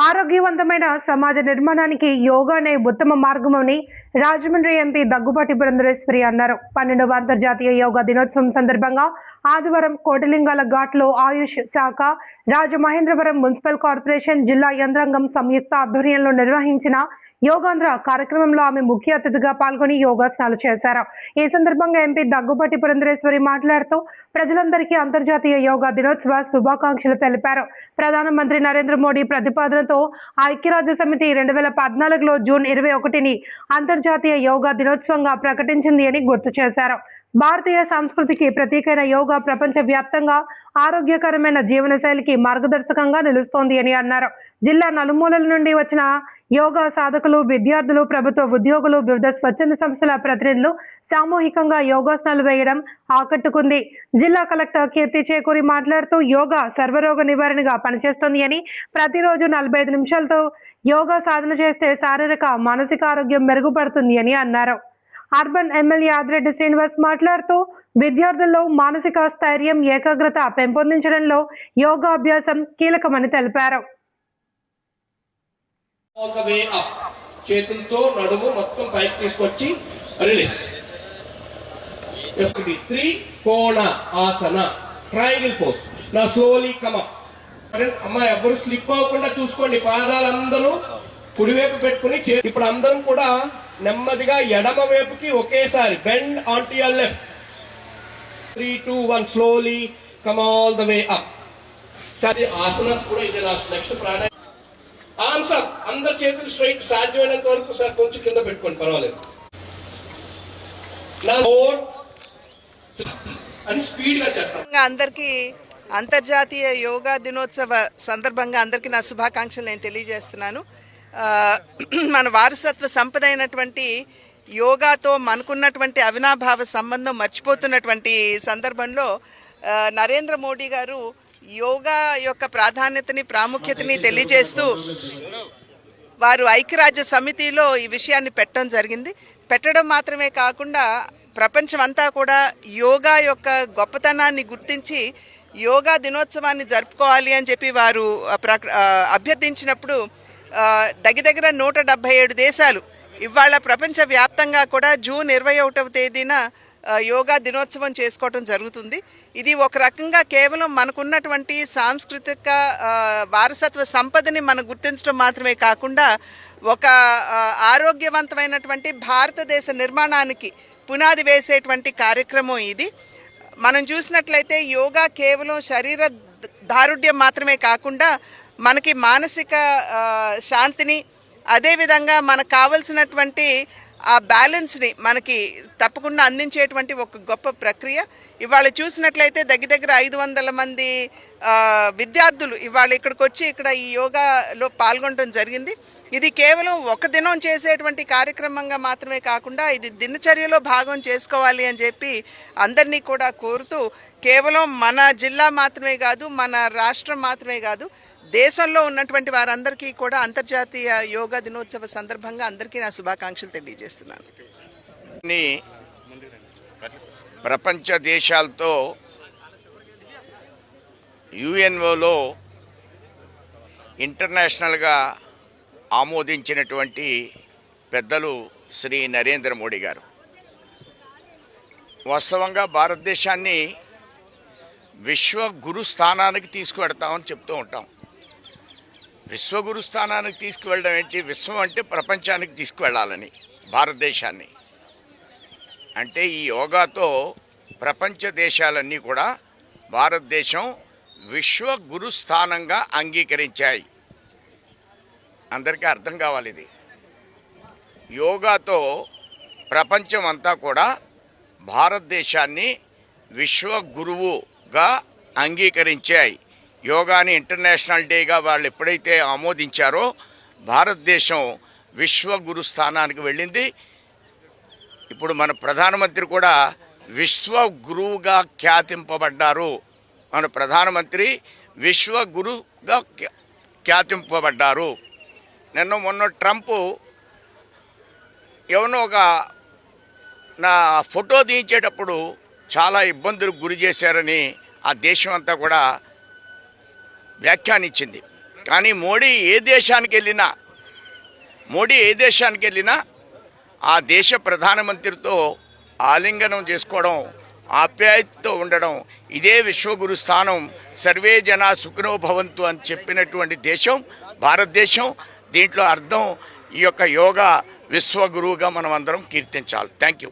ఆరోగ్యవంతమైన సమాజ నిర్మాణానికి యోగానే ఉత్తమ మార్గమని రాజమండ్రి ఎంపీ దగ్గుబాటి పురంధరేశ్వరి అన్నారు. 12వ అంతర్జాతీయ యోగా దినోత్సవం సందర్భంగా ఆదివారం కోటిలింగాల ఘాట్లో ఆయుష్ శాఖ, రాజమహేంద్రవరం మున్సిపల్ కార్పొరేషన్, జిల్లా యంత్రాంగం సంయుక్త ఆధ్వర్యంలో నిర్వహించిన యోగాంధ్ర కార్యక్రమంలో ఆమె ముఖ్య అతిథిగా పాల్గొని యోగాసనాలు చేశారు. ఈ సందర్భంగా ఎంపీ దగ్గుబాటి పురంధరేశ్వరి మాట్లాడుతూ ప్రజలందరికీ అంతర్జాతీయ యోగా దినోత్సవ శుభాకాంక్షలు తెలిపారు. ప్రధానమంత్రి నరేంద్ర మోడీ ప్రతిపాదనతో ఐక్యరాజ్య సమితి 2014లో జూన్ 21ని అంతర్జాతీయ యోగా దినోత్సవంగా ప్రకటించింది అని గుర్తు చేశారు. భారతీయ సంస్కృతికి ప్రతీకైన యోగా ప్రపంచ వ్యాప్తంగా ఆరోగ్యకరమైన జీవనశైలికి మార్గదర్శకంగా నిలుస్తోంది అని అన్నారు. జిల్లా నలుమూలల నుండి వచ్చిన యోగా సాధకులు, విద్యార్థులు, ప్రభుత్వ ఉద్యోగులు, వివిధ స్వచ్ఛంద సంస్థల ప్రతినిధులు సామూహికంగా యోగాసనాలు వేయడం ఆకట్టుకుంది. జిల్లా కలెక్టర్ కీర్తి చేకూరి మాట్లాడుతూ యోగా సర్వరోగ నివారణగా పనిచేస్తుంది అని, ప్రతిరోజు 45 నిమిషాలతో యోగా సాధన చేస్తే శారీరక, మానసిక ఆరోగ్యం మెరుగుపడుతుంది అని అన్నారు. అర్బన్ ఎమ్మెల్యే ఆదిరెడ్డి శ్రీనివాస్ మాట్లాడుతూ విద్యార్థుల్లో మానసిక స్థైర్యం, ఏకాగ్రత పెంపొందించడంలో యోగా అభ్యాసం కీలకమని తెలిపారు. చేతులతో నడుము మొత్తం పైకి తీసుకొచ్చి రిలీజ్. త్రికోణ ఆసన, ట్రయాంగిల్ పోజ్. నా స్లోలీ కమ్ అప్. అమ్మా ఎవరు స్లిప్ అవ్వకుండా చూసుకోండి. పాదాలందరూ కుడివైపు పెట్టుకుని, ఇప్పుడు అందరం కూడా నెమ్మదిగా ఎడమ వైపుకి ఒకేసారి bend on to your left. 3, 2, 1 slowly come all the way up. Asanas కూడా ఇదే. నెక్స్ట్ ప్రాణాయామం. Arms up. అందరు చేతులు స్ట్రైట్, సాధ్యమైనంత వరకు సార్ కొంచెం కింద పెట్టుకోండి, పర్వాలేదు. అని స్పీడ్ గా చేస్తాం. అందరికీ అంతర్జాతీయ యోగా దినోత్సవ సందర్భంగా అందరికీ నా శుభాకాంక్షలు నేను తెలియజేస్తున్నాను. మన వారసత్వ సంపద అయినటువంటి యోగాతో మనకున్నటువంటి అవినాభావ సంబంధం మర్చిపోతున్నటువంటి సందర్భంలో నరేంద్ర మోడీ గారు యోగా యొక్క ప్రాధాన్యతని, ప్రాముఖ్యతని తెలియజేస్తూ వారు ఐక్యరాజ్య సమితిలో ఈ విషయాన్ని పెట్టడం జరిగింది. పెట్టడం మాత్రమే కాకుండా ప్రపంచం అంతా కూడా యోగా యొక్క గొప్పతనాన్ని గుర్తించి యోగా దినోత్సవాన్ని జరుపుకోవాలి అని చెప్పి వారు అభ్యర్థించినప్పుడు దగ్గర 177 దేశాలు ఇవాళ ప్రపంచ వ్యాప్తంగా కూడా జూన్ 21వ తేదీన యోగా దినోత్సవం చేసుకోవటం జరుగుతుంది. ఇది ఒక రకంగా కేవలం మనకున్నటువంటి సాంస్కృతిక వారసత్వ సంపదని మనం గుర్తించడం మాత్రమే కాకుండా ఒక ఆరోగ్యవంతమైనటువంటి భారతదేశ నిర్మాణానికి పునాది వేసేటువంటి కార్యక్రమం ఇది. మనం చూసినట్లయితే యోగా కేవలం శరీర దారుఢ్యం మాత్రమే కాకుండా మనకి మానసిక శాంతిని, అదేవిధంగా మనకు కావలసినటువంటి ఆ బ్యాలెన్స్ని మనకి తప్పకుండా అందించేటువంటి ఒక గొప్ప ప్రక్రియ. ఇవాళ చూసినట్లయితే దగ్గర 500 మంది విద్యార్థులు ఇవాళ ఇక్కడికి వచ్చి ఇక్కడ ఈ యోగాలో పాల్గొనడం జరిగింది. ఇది కేవలం ఒక దినం చేసేటువంటి కార్యక్రమంగా మాత్రమే కాకుండా ఇది దినచర్యలో భాగం చేసుకోవాలి అని చెప్పి అందరినీ కూడా కోరుతూ, కేవలం మన జిల్లా మాత్రమే కాదు, మన రాష్ట్రం మాత్రమే కాదు, దేశంలో ఉన్నటువంటి వారందరికీ కూడా అంతర్జాతీయ యోగా దినోత్సవ సందర్భంగా అందరికీ నా శుభాకాంక్షలు తెలియజేస్తున్నాను. ప్రపంచ దేశాలతో యుఎన్ఓలో ఇంటర్నేషనల్గా ఆమోదించినటువంటి పెద్దలు శ్రీ నరేంద్ర మోడీ గారు. వాస్తవంగా భారతదేశాన్ని విశ్వగురు స్థానానికి తీసుకువెడతామని చెప్తూ ఉంటాం. విశ్వగురు స్థానానికి తీసుకువెళ్ళడం ఏంటి? విశ్వం అంటే ప్రపంచానికి తీసుకువెళ్ళాలని భారతదేశాన్ని. అంటే ఈ యోగాతో ప్రపంచ దేశాలన్నీ కూడా భారతదేశం విశ్వగురు స్థానంగా అంగీకరించాయి. అందరికీ అర్థం కావాలి. ఇది యోగాతో ప్రపంచం అంతా కూడా భారతదేశాన్ని విశ్వగురువుగా అంగీకరించాయి. యోగాని ఇంటర్నేషనల్ డేగా వాళ్ళు ఎప్పుడైతే ఆమోదించారో భారతదేశం విశ్వగురు స్థానానికి వెళ్ళింది. ఇప్పుడు మన ప్రధానమంత్రి కూడా విశ్వగురువుగా ఖ్యాతింపబడ్డారు. మన ప్రధానమంత్రి విశ్వగురుగా ఖ్యాతింపబడ్డారు. మొన్న ట్రంప్ ఎవరో ఒక నా ఫోటో దించేటప్పుడు చాలా ఇబ్బందులకు గురి చేశారని ఆ దేశం అంతా కూడా వ్యాఖ్యానించింది. కానీ మోడీ ఏ దేశానికి వెళ్ళినా ఆ దేశ ప్రధానమంత్రితో ఆలింగనం చేసుకోవడం, ఆప్యాయతతో ఉండడం, ఇదే విశ్వగురు స్థానం. సర్వే జన సుఖినో భవంతు అని చెప్పినటువంటి దేశం భారతదేశం. దీంట్లో అర్థం ఈ యొక్క యోగా విశ్వగురువుగా మనం అందరం కీర్తించాలి. Thank you.